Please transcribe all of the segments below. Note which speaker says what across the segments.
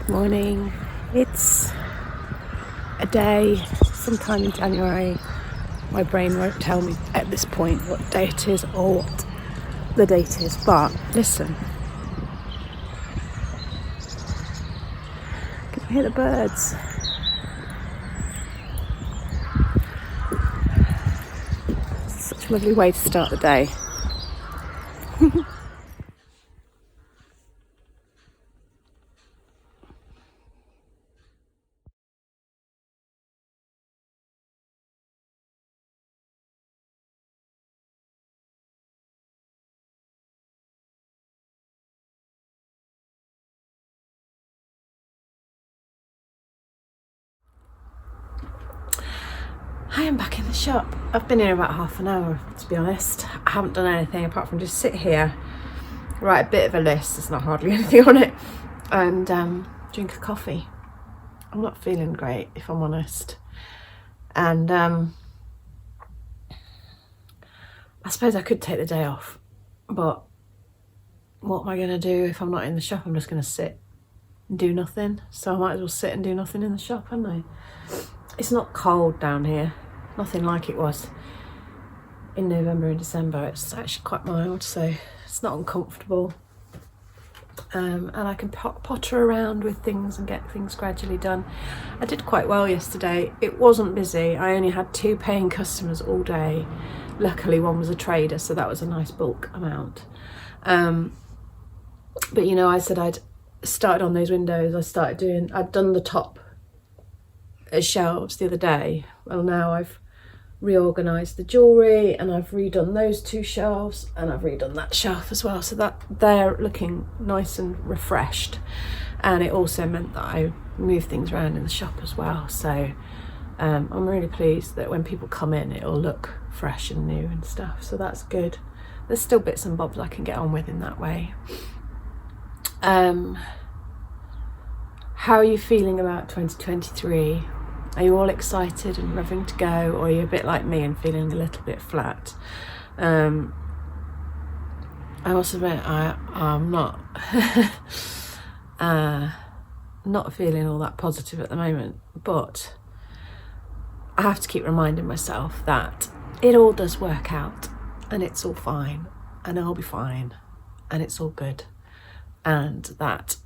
Speaker 1: Morning. It's a day sometime in January. My brain won't tell me at this point what day it is or what the date is, but listen, can you hear the birds? It's such a lovely way to start the day. I am back in the shop. I've been here about half an hour, to be honest. I haven't done anything apart from just sit here, write a bit of a list, there's not hardly anything on it, and drink a coffee. I'm not feeling great, if I'm honest. And I suppose I could take the day off, but what am I going to do if I'm not in the shop? I'm just going to sit and do nothing. So I might as well sit and do nothing in the shop, hadn't I? It's not cold down here. Nothing like it was in November and December. It's actually quite mild, so it's not uncomfortable. And I can potter around with things and get things gradually done. I did quite well yesterday. It wasn't busy. I only had 2 paying customers all day. Luckily one was a trader, so that was a nice bulk amount. But you know, I said I'd started on those windows. I'd done the top shelves the other day. Well, now I've reorganised the jewellery and I've redone those 2 shelves and I've redone that shelf as well, so that they're looking nice and refreshed. And it also meant that I moved things around in the shop as well, so I'm really pleased that when people come in it'll look fresh and new and stuff, so that's good. There's still bits and bobs I can get on with in that way. How are you feeling about 2023? Are you all excited and revving to go, or are you a bit like me and feeling a little bit flat? I must admit I'm not not feeling all that positive at the moment, but I have to keep reminding myself that it all does work out and it's all fine and I'll be fine and it's all good, and that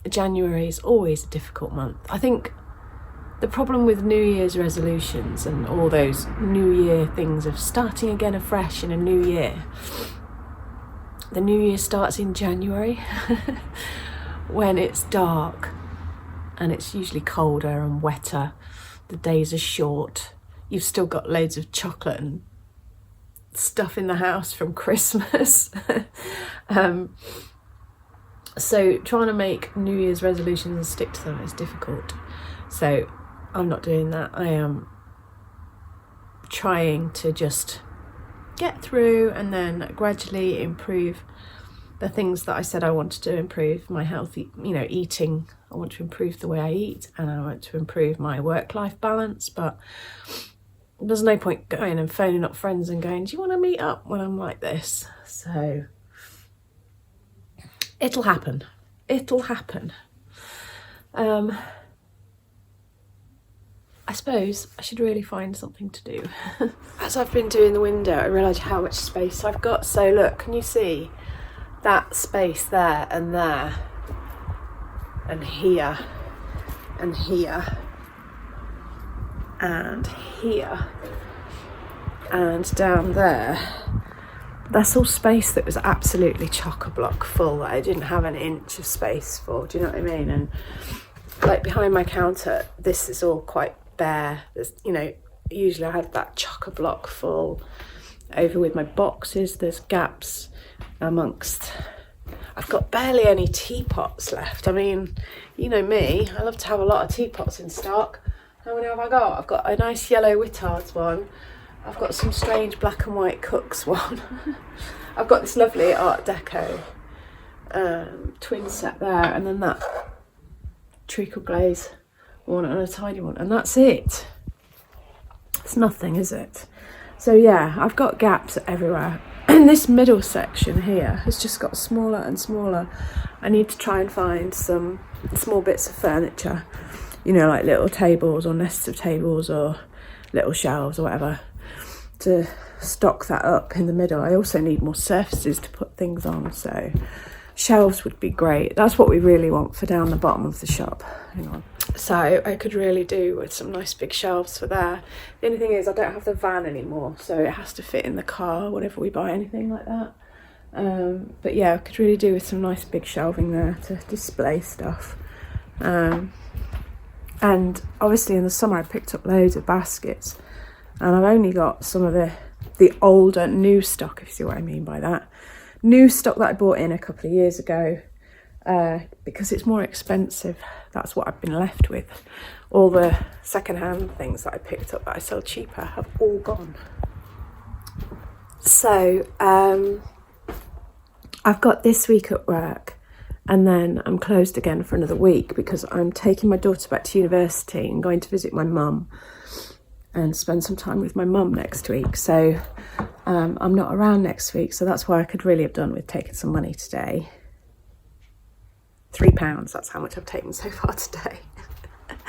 Speaker 1: January is always a difficult month. I think the problem with New Year's resolutions and all those New Year things of starting again afresh in a new year, the New Year starts in January when it's dark and it's usually colder and wetter. The days are short. You've still got loads of chocolate and stuff in the house from Christmas. So trying to make New Year's resolutions and stick to them is difficult. So I'm not doing that. I am trying to just get through and then gradually improve the things that I said I wanted to improve. My healthy, eating. I want to improve the way I eat and I want to improve my work-life balance, but there's no point going and phoning up friends and going, do you want to meet up when I'm like this? So it'll happen. I suppose I should really find something to do. As I've been doing the window, I realised how much space I've got. So look, can you see that space there and here and here and here and down there? That's all space that was absolutely chock-a-block full, that I didn't have an inch of space for. Do you know what I mean? And like behind my counter, this is all quite bare. There's, usually I had that chock-a-block full. Over with my boxes, there's gaps amongst. I've got barely any teapots left. I mean, you know me, I love to have a lot of teapots in stock. How many have I got? I've got a nice yellow Whittards one. I've got some strange black and white Cooks one. I've got this lovely Art Deco twin set there, and then that treacle glaze one and a tiny one, and that's it. It's nothing, is it? So yeah, I've got gaps everywhere. And this middle section here has just got smaller and smaller. I need to try and find some small bits of furniture, you know, like little tables or nests of tables or little shelves or whatever, to stock that up in the middle. I also need more surfaces to put things on, so shelves would be great. That's what we really want for down the bottom of the shop. Hang on. So I could really do with some nice big shelves for there. The only thing is I don't have the van anymore, so it has to fit in the car whenever we buy anything like that. But yeah, I could really do with some nice big shelving there to display stuff. And obviously in the summer I picked up loads of baskets, and I've only got some of the older new stock, if you see what I mean by that. New stock that I bought in a couple of years ago, because it's more expensive. That's what I've been left with. All the second-hand things that I picked up that I sell cheaper have all gone. So I've got this week at work, and then I'm closed again for another week because I'm taking my daughter back to university and going to visit my mum and spend some time with my mum next week. So I'm not around next week, so that's why I could really have done with taking some money today. £3, that's how much I've taken so far today.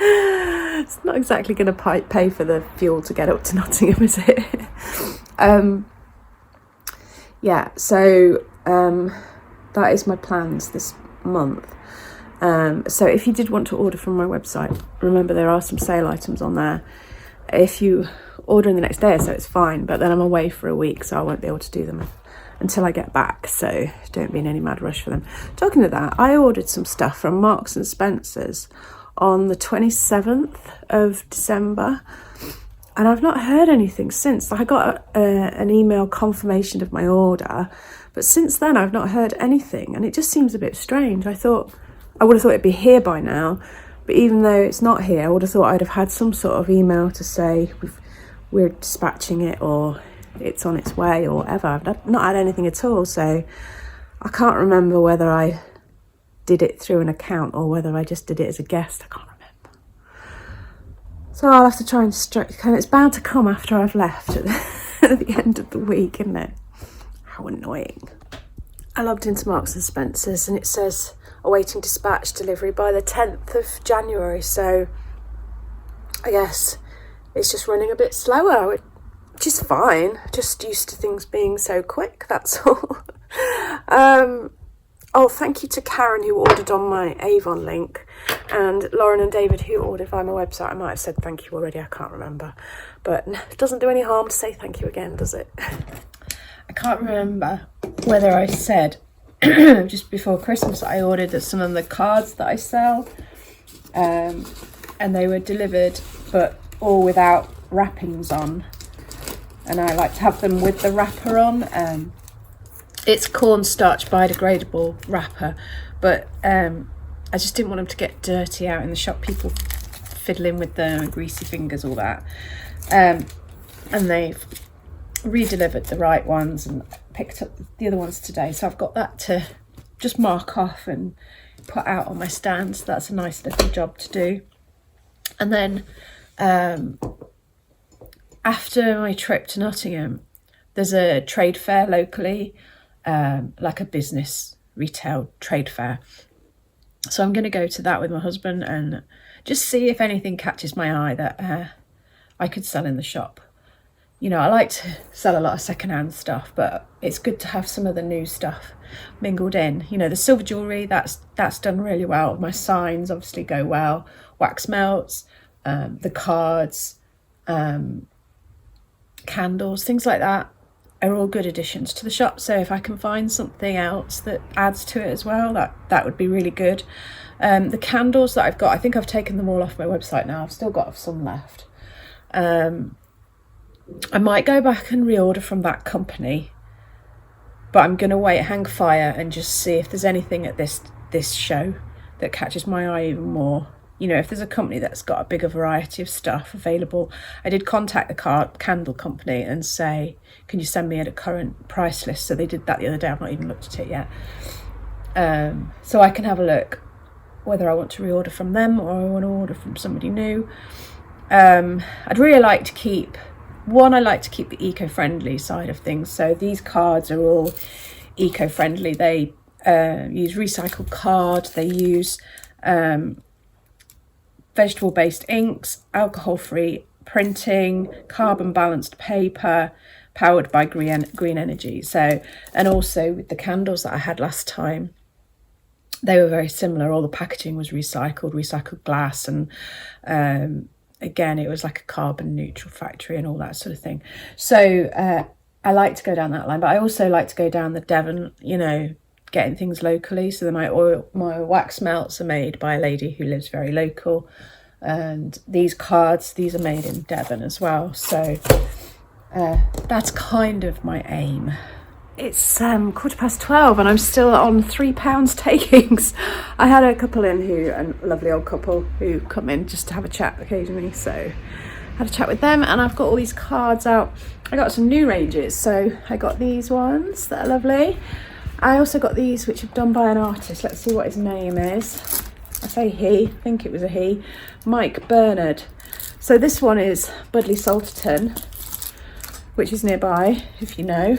Speaker 1: It's not exactly going to pay for the fuel to get up to Nottingham, is it? Yeah, so that is my plans this month. So if you did want to order from my website, remember there are some sale items on there. If you order in the next day or so, it's fine, but then I'm away for a week, so I won't be able to do them until I get back, so don't be in any mad rush for them. Talking of that, I ordered some stuff from Marks and Spencer's on the 27th of December, and I've not heard anything since. I got an email confirmation of my order, but since then I've not heard anything, and it just seems a bit strange. I would have thought it'd be here by now, but even though it's not here, I would have thought I'd have had some sort of email to say we're dispatching it, or it's on its way, or whatever. I've not had anything at all, so I can't remember whether I did it through an account or whether I just did it as a guest. I can't remember. So I'll have to try and it's bound to come after I've left at the end of the week, isn't it? How annoying. I logged into Marks and Spencer's and it says awaiting dispatch delivery by the 10th of January, so I guess it's just running a bit slower, which is fine. Just used to things being so quick, that's all. Oh, thank you to Karen who ordered on my Avon link, and Lauren and David who ordered via my website. I might have said thank you already, I can't remember, but it doesn't do any harm to say thank you again, does it? I can't remember whether I said just before Christmas I ordered some of the cards that I sell, and they were delivered but all without wrappings on, and I like to have them with the wrapper on. It's cornstarch biodegradable wrapper, but I just didn't want them to get dirty out in the shop, people fiddling with them and greasy fingers, all that. And they've re-delivered the right ones and picked up the other ones today, so I've got that to just mark off and put out on my stand, so that's a nice little job to do. And then after my trip to Nottingham, there's a trade fair locally, like a business retail trade fair. So I'm going to go to that with my husband and just see if anything catches my eye that I could sell in the shop. You know, I like to sell a lot of secondhand stuff, but it's good to have some of the new stuff mingled in. You know, the silver jewellery, that's done really well. My signs obviously go well. Wax melts, the cards, candles, things like that are all good additions to the shop. So if I can find something else that adds to it as well, that would be really good. The candles that I've got, I think I've taken them all off my website now. I've still got some left. I might go back and reorder from that company, but I'm going to wait, hang fire, and just see if there's anything at this show that catches my eye even more. You know, if there's a company that's got a bigger variety of stuff available. I did contact the candle company and say, can you send me at a current price list? So they did that the other day. I've not even looked at it yet. So I can have a look whether I want to reorder from them or I want to order from somebody new. I'd really like to keep one, I like to keep the eco-friendly side of things. So these cards are all eco-friendly. They use recycled card. They use vegetable-based inks, alcohol-free printing, carbon-balanced paper, powered by green energy. So, and also with the candles that I had last time, they were very similar. All the packaging was recycled glass, and again, it was like a carbon neutral factory and all that sort of thing. So I like to go down that line, but I also like to go down the Devon, you know, getting things locally. So my wax melts are made by a lady who lives very local, and these cards, these are made in Devon as well. So that's kind of my aim. It's 12:15 and I'm still on £3 takings. I had a couple in a lovely old couple who come in just to have a chat occasionally, so I had a chat with them, and I've got all these cards out. I got some new ranges, so I got these ones that are lovely. I also got these which are done by an artist. Let's see what his name is. I say he, I think it was a he, Mike Bernard. So this one is Budley Salterton, which is nearby, if you know.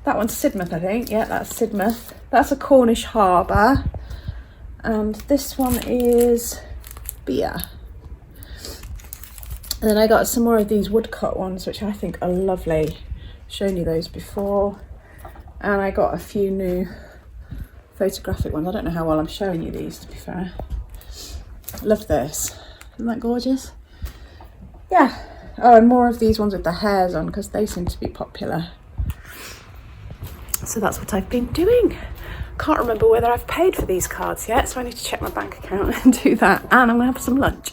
Speaker 1: That one's Sidmouth, I think. Yeah, that's Sidmouth. That's a Cornish harbour. And this one is Beer. And then I got some more of these woodcut ones, which I think are lovely. Shown you those before. And I got a few new photographic ones. I don't know how well I'm showing you these, to be fair. Love this. Isn't that gorgeous? Yeah. Oh, and more of these ones with the hairs on, because they seem to be popular. So that's what I've been doing. Can't remember whether I've paid for these cards yet, so I need to check my bank account and do that. And I'm gonna have some lunch.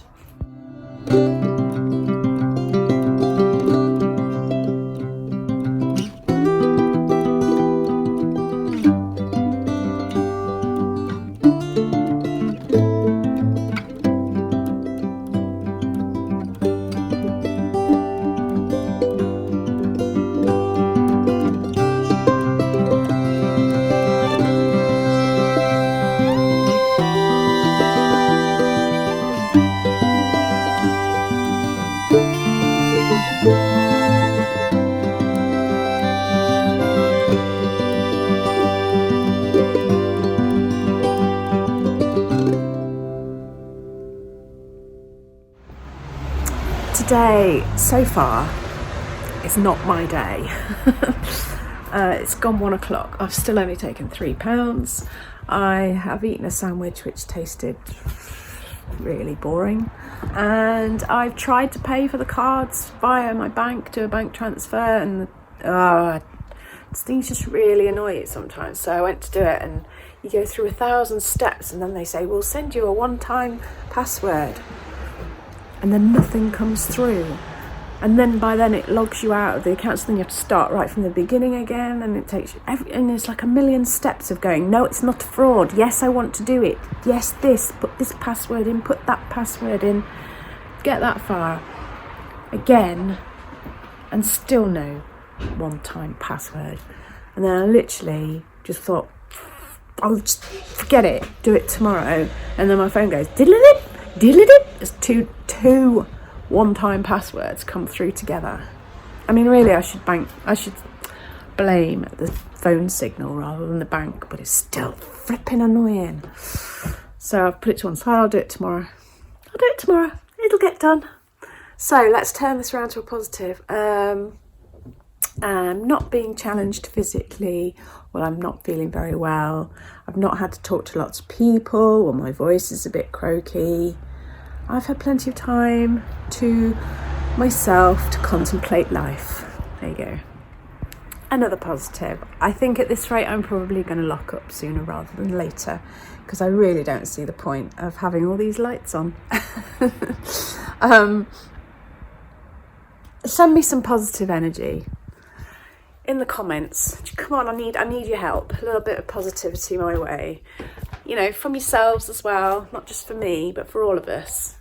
Speaker 1: Today, so far, is not my day. It's gone 1 o'clock. I've still only taken £3. I have eaten a sandwich which tasted really boring, and I've tried to pay for the cards via my bank, do a bank transfer, and things just really annoy you sometimes. So I went to do it, and you go through 1,000 steps, and then they say, we'll send you a one-time password. And then nothing comes through, and then by then it logs you out of the account, so then you have to start right from the beginning again, and it takes you and there's like a million steps of going, no, it's not a fraud, yes, I want to do it, yes, this, put this password in, put that password in, get that far again, and still no one-time password. And then I literally just thought, I'll just forget it, do it tomorrow. And then my phone goes diddle-dip. There's two one-time passwords come through together. I mean, really, I should blame the phone signal rather than the bank, but it's still flipping annoying. So I've put it to one side. I'll do it tomorrow. It'll get done. So let's turn this around to a positive. I'm not being challenged physically. Well, I'm not feeling very well. I've not had to talk to lots of people. Well, my voice is a bit croaky. I've had plenty of time to myself to contemplate life. There you go. Another positive. I think at this rate I'm probably going to lock up sooner rather than later, because I really don't see the point of having all these lights on. Send me some positive energy in the comments. Come on, I need your help. A little bit of positivity my way. You know, from yourselves as well, not just for me, but for all of us.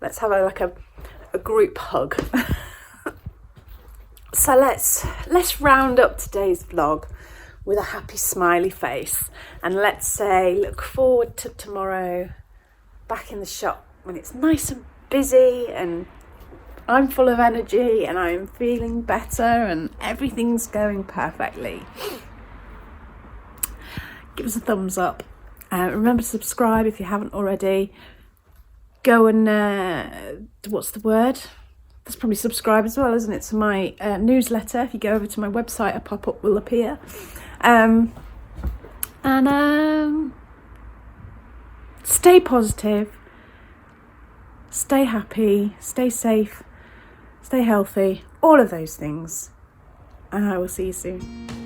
Speaker 1: Let's have a group hug. So let's round up today's vlog with a happy smiley face, and let's say look forward to tomorrow, back in the shop when it's nice and busy and I'm full of energy and I'm feeling better and everything's going perfectly. Give us a thumbs up. Remember to subscribe if you haven't already. Go and, what's the word? That's probably subscribe as well, isn't it? To my newsletter. If you go over to my website, a pop-up will appear. Stay positive. Stay happy. Stay safe. Stay healthy. All of those things. And I will see you soon.